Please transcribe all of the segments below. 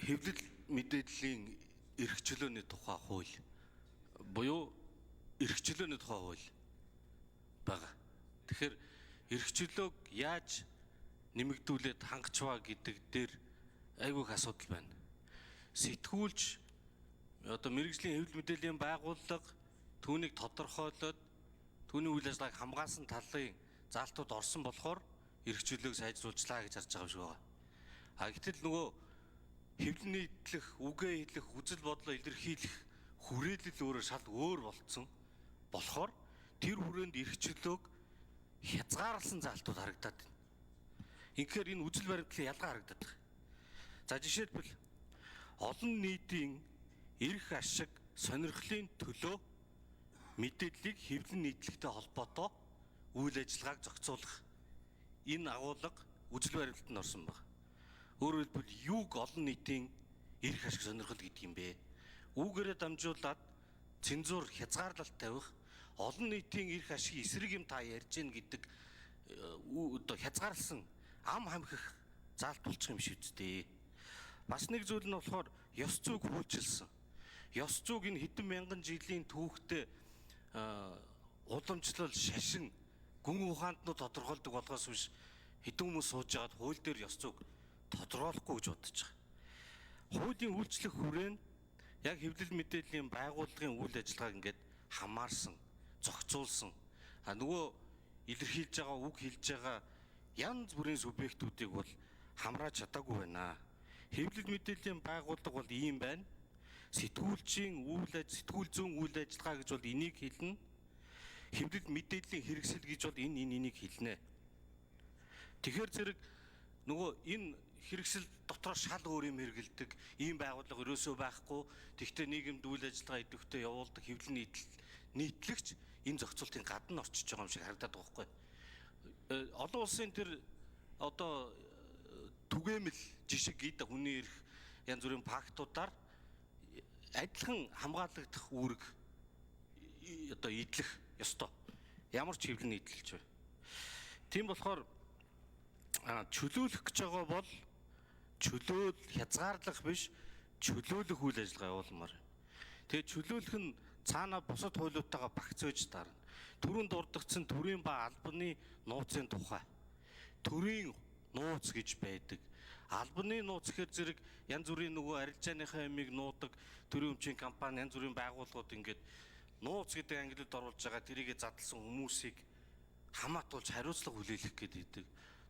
хэвлэл мэдээллийн эрх чөлөөний тухай хууль буюу эрх чөлөөний тухай хууль байгаа. Тэгэхээр эрх чөлөөг яаж нэмэгдүүлээд хангачваа гэдэг дээр айгүй их асуудал байна. Сэтгүүлч одоо мэргэжлийн хэвлэл мэдээллийн байгууллага түүнийг тодорхойлоод түүний үйл ажиллагааг хамгаалсан талын заалтууд орсон болохоор эрх чөлөөг сайжруулчлаа гэж харж байгаа юм шиг байна. А гэтэл нөгөө хэвлэл нийтлэх, үгээ хэлэх, үзэл бодлоо илэрхийлэх хүрээлэл өөрөө шал өөр болцсон болохоор тэр хүрээнд эрх чөлөөг хязгаарласан заалтууд харагдаад байна. Инхээр энэ үзэл баримтлалын ялгаа харагдаад байна. За жишээлбэл олон нийтийн эрх ашиг, сонирхлын төлөө мэдээллийг хэвлэл нийтлэхтэй холбоотой үйл ажиллагааг зохицуулах энэ агуулга үзэл баримтлалд орсон байна. Өөрөөр хэлбэл юуг олон нийтийн эрх ашиг сонирхол гэдэг юм бэ? Үүгээрээ дамжуулаад цензур хязгаарлалт тавих, олон нийтийн эрх ашиг эсрэг юм та ярьж гин гэдэг одоо хязгаарласан ам хамхих заалт болчих юм шиг үстэй. Бас нэг зүйл нь болохоор ёс зүйг хөөцөлсөн. Ёс зүйг энэ хэдэн мянган жилийн түүхтэй уламжлал, шашин, гүн ухаантнууд тодорхойлдог болгоос биш хэдэн хүмүүс сууж байгаад хууль дээр ёс зүйг тодорхойлохгүй гэж бодож байгаа. Хуулийн үйлчлэх хүрээ нь яг хэвлэл мэдээллийн байгууллагын үйл ажиллагааг ингээд хамаарсан, зохицуулсан. А нөгөө илэрхийлж байгаа, үг хэлж байгаа янз бүрийн субъектүүдийг бол хамрааж чадаагүй байна. Хэвлэл мэдээллийн байгууллага бол ийм байна. Сэтгүүл зүйн үйл ажиллагаа гэж бол энийг хэлнэ. Хэвлэл мэдээллийн хэрэгсэл гэж бол энийг хэлнэ. Тэгэхээр зэрэг нөгөө энэ хэрэгсэл дотор шал өөр юм хэрэгэлдэг ийм байгууллага ерөөсөө байхгүй. Тэгвэл нийгэмд үйл ажиллагаа идэвхтэй явуулдаг хэвлэл нийтлэгч энэ зохицуултын гадна орчиж байгаа юм шиг харагдаад байгаа байхгүй. Олон улсын тэр одоо түгээмэл жишг гэдэг хүний эрх янз бүрийн пактуудаар адилхан хамгаалагдах үүрэг одоо идэх ёстой. Ямар ч хэвлэл нийтлэлч бай. Тийм болохоор чөлөөлөх гэж байгаа бол чөлөөл хязгаарлах биш, чөлөөлөх үйл ажиллагаа явуулмаар. Тэгээд чөлөөлөх нь цаана бусад хуулиудтайгаа багцээж таарна. Төрөнд дурдгдсан төрийн ба албаны нууцын тухай. Төрийн нууц гэж байдаг. Албаны нууц гэхээр зэрэг янз бүрийн нөгөө арилжааныхаа ямиг нуудаг төрийн өмчийн компани, янз бүрийн байгууллагууд ингээд нууц гэдэг ангилалд оруулж байгаа тэрийгэ задлсан хүмүүсийг хамаатуулж хариуцлага хүлээлгэх гэдэг.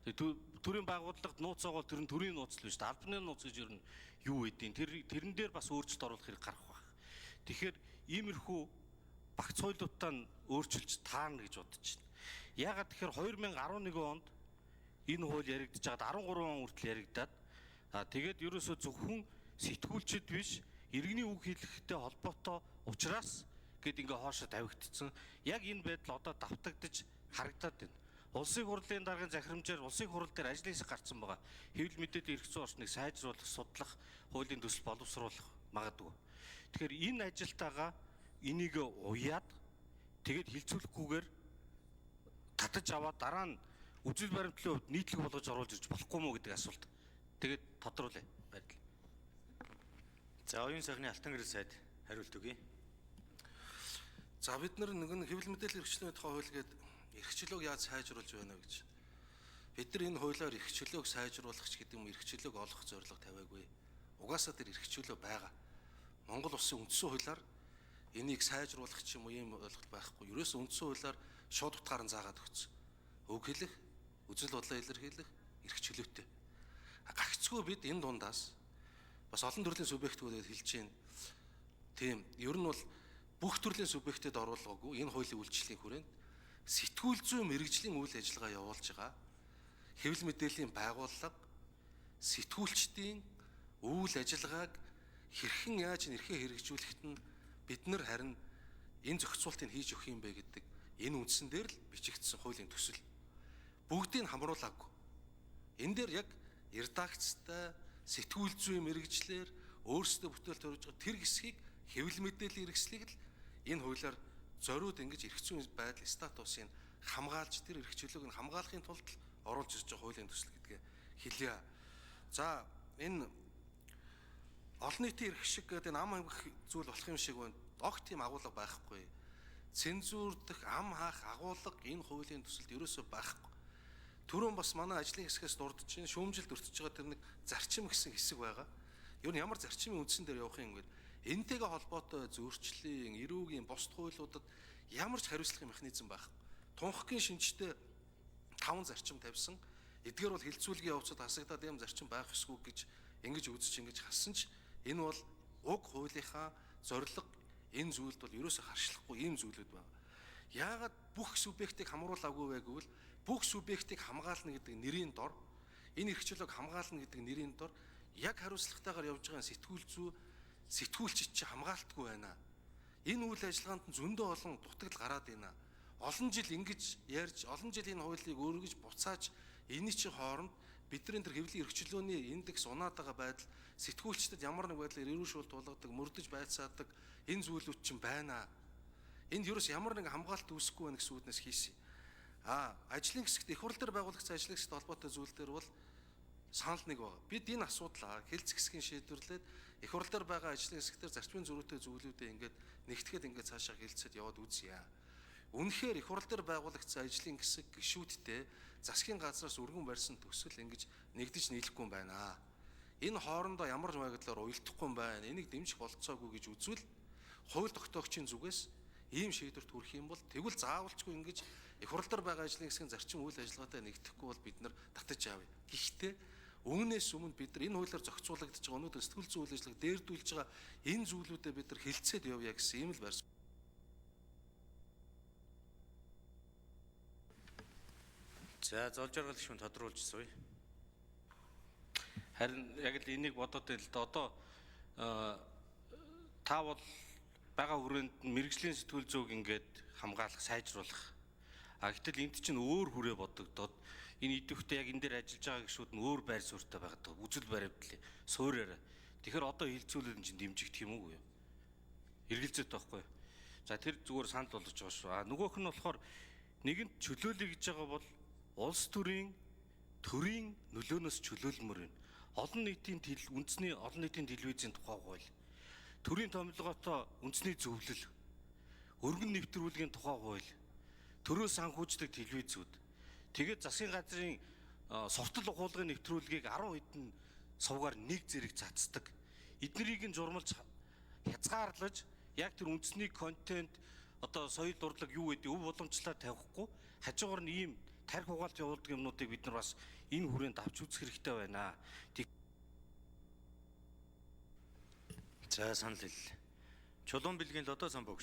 Төрийн байгууллагад нууц байгаа бол тэр нь төрийн нууц л биш. Албаны нууц гэж юу гэдэг. Тэрэн дээр бас өөрчлөлт оруулах хэрэг гарах байх. Тэгэхээр иймэрхүү багц хуулиудаа өөрчилж таана гэж бодож байна. Яагаад тэгэхээр 2011 онд энэ хууль яригдж байгаад 13 он хүртэл яригдаад тэгээд ерөөсөө зөвхөн сэтгүүлчд биш иргэний үг хэлэхтэй холбоотой учраас гэд ингээ хоошо тавигдсан. Яг энэ байдал одоо давтагдж харагдаад байна. Улсын хурлын даргын захирамжаар улсын хурал дээр ажлын хэсэг гарцсан байгаа. Хэвлэл мэдээллийн эрх зүйн орчныг сайжруулах, судлах, хуулийн төсөл боловсруулах магадгүй. Тэгэхээр энэ ажилтайгаа энийг уяад тэгээд хилцүүлэхгүйгээр татаж аваад дараа нь үзэл баримтлалын хувьд нийтлэг болгож оруулж ирж болохгүй мó гэдэг асуулт. Тэгээд тодруулъя. Баярлалаа. За оюун сайхны Алтан гэрэл сайд хариулт өгье. За бид нар нэг хэвлэл мэдээллийн эрх чөлөөний тухай хууль гээд эрх чөлөөг яаж сайжруулж байна гэж. Бид нар энэ хуулиар эрх чөлөөг сайжруулах ч гэдэг юм эрх чөлөөг олох зорилго тавиагүй. Угаасаа тэр эрх чөлөө байгаа. Монгол улсын үндсэн хуулиар энийг сайжруулах ч юм уу ийм ойлголт байхгүй. Ерөөсөө үндсэн хуулиар шууд утгаар нь заагаад өгсөн. Үг хэлэх, үзэл бодлоо илэрхийлэх эрх чөлөөтэй. Гагцгүй бид энэ дундаас бас олон төрлийн субъектүүдэд хэлж байна. Тийм, ер нь бол бүх төрлийн субъектэд оруулгаагүй энэ хуулийн үйлчлэлийн хүрээнд сэтгүүл зүйн мэргэжлийн үйл ажиллагаа явуулж байгаа хэвлэл мэдээллийн байгууллага сэтгүүлчдийн үйл ажиллагааг хэрхэн яаж нэрхээ хэрэгжүүлэхэд нь бид нар харин энэ зохицуултыг хийж өгөх юм бэ гэдэг энэ үндсэн дээр л бичигдсэн хуулийн төсөл. Бүгдийг хамруулаагүй. Энэ дээр яг редакцтай сэтгүүл зүйн мэргэжлэр өөрсдөө бүтээл төрж байгаа тэр хэсгийг хэвлэл мэдээллийн хэрэгслийг л энэ хуулиар зориуд ингэж эрх зүйн байдал статусыг хамгаалж тэр эрх чөлөөг нь хамгаалахын тулд оруулж ирж байгаа хуулийн төсөл гэдгээ хэлье. За энэ олон нийтийн эрх шиг гэдэг энэ ам хамгах зүйл болох юм шиг байна. Огт тийм агуулга байхгүй. Цензур дэх ам хаах агуулга энэ хуулийн төсөлд ерөөсөө байхгүй. Түрүүн бас манай ажлын хэсгээс дурдж чинь шүүмжилд өртөж байгаа тэр нэг зарчим гэсэн хэсэг байгаа. Ер нь ямар зарчимын үндсэн дээр явах юм гээд энэтэйгээ холбоотой зөрчлийн, эрүүгийн, бусд хуулиудад ямар ч хариуцлагын механизм байхгүй. Тунхагийн шинжтэй 5 зарчим тавьсан. Эдгээр бол хилцүүлгийн явцад хасагдаад юм зарчим байх ёсгүй гэж ингэж үзэж ингэж хассан ч энэ бол уг хуулийнхаа зорилго энэ зүйлд бол ерөөсөө харшлахгүй ийм зүйлүүд байна. Яагаад бүх субъектыг хамруулаагүй вэ гэвэл бүх субъектыг хамгаална гэдэг нэрийн дор энэ эрх чөлөөг хамгаална гэдэг нэрийн дор яг хариуцлагатайгаар явж байгаа сэтгүүл зүй сэтгүүлчид чи хамгаалтгүй байна. Энэ үйл ажиллагаанд зөндөө олон дутагдал гараад байна. Олон жил ингэж ярьж, олон жил энэ хуулийг өөргөж буцааж энэ чинь хооронд бидний тэр хэвлэлийн эрх чөлөөний индекс унаад байгаа байдал сэтгүүлчдэд ямар нэг байдлаар эрүүл шуул тулгадаг, мөрдөж байцаадаг энэ зүйлүүд чинь байна. Энд ерөөс ямар нэг хамгаалт үүсэхгүй байна гэсэн үднэс хийсэн. Ажлын хэсэгт их хурл дээр байгуулагдсан ажлын хэсэгт холбоотой зүйл дээр бол санал нэг байна. Бид энэ асуудлаа хэлц хэсгийн шийдвэрлээд их хурл дээр байгаа ажлын хэсгээр зарчмын зөрүүтэй зүйлүүдээ ингээд нэгтгэхэд ингээд цаашаа хэлцээд яваад үзье. Үнэхээр их хурл дээр байгуулагдсан ажлын хэсэг гишүүдтэй засгийн газраас өргөн барьсан төсөл ингэж нэгдэж нийлэхгүй юм байна. Энэ хоорондоо ямар ч байдлаар уялдахгүй юм байна. Энийг дэмжих болцоогүй гэж үзвэл хууль тогтоогчийн зүгээс ийм шийдвэрт хүрэх юм бол тэгвэл заавалчгүй ингэж их хурл дээр байгаа ажлын хэсгийн зарчим үйл ажиллагаатай нэгдэхгүй бол бид нар татаж авъя. Гэхдээ үүнээс өмнө бид нар энэ хуулиар зохицуулагдаж байгаа өнөөдөр сэтгүүл зүйн үйл ажиллагааг дээрдүүлж байгаа энэ зүйлүүдэд бид нар хилцээд явъя гэсэн ийм л байр. За золж аргал гишүүн тодруулж суй. Харин яг л энийг бодоод байл л да. Одоо та бол бага хүрээнд мэрэгжлийн сэтгүүл зүйг ингээд хамгаалах, сайжруулах. Гэтэл энд чинь өөр хүрээ бодогдоод энэ идэвхтэй яг энэ дээр ажиллаж байгаа гишүүд нь өөр байр суурьтай байгаад үзэл баримтлал суурьаараа. Тэгэхээр одоо хилцүүлэл чинь дэмжигдэх юм уу юу? Эргэлзээд байхгүй. За тэр зүгээр санал болгож байгаа шүү. Нөгөөх нь болохоор нэгэнт чөлөөлөе гэж байгаа бол улс төрийн нөлөөнөөс чөлөөлмөр байна. Олон нийтийн үндэсний олон нийтийн телевизийн тухай хууль, төрийн томилгоотой үндэсний зөвлөл, өргөн нэвтрүүлгийн тухай хууль, төрөө санхүүждэг телевизүүд, тэгээд засгийн газрын совтол ухуулгын нэвтрүүлгийг 10 хэдэн сувгаар нэг зэрэг цацдаг. Эднэрийг нь журмалж хязгаарлаж яг тэр үндэсний контент одоо соёл урлаг юу гэдэг өв боломжлоо тавихгүй хажуугаар нь ийм тарих угаалт явуулдаг юмнуудыг бид нар бас энэ хүрээнд авч үзэх хэрэгтэй байна. За санал хэл. Чулуун бэлгийн лодо самбог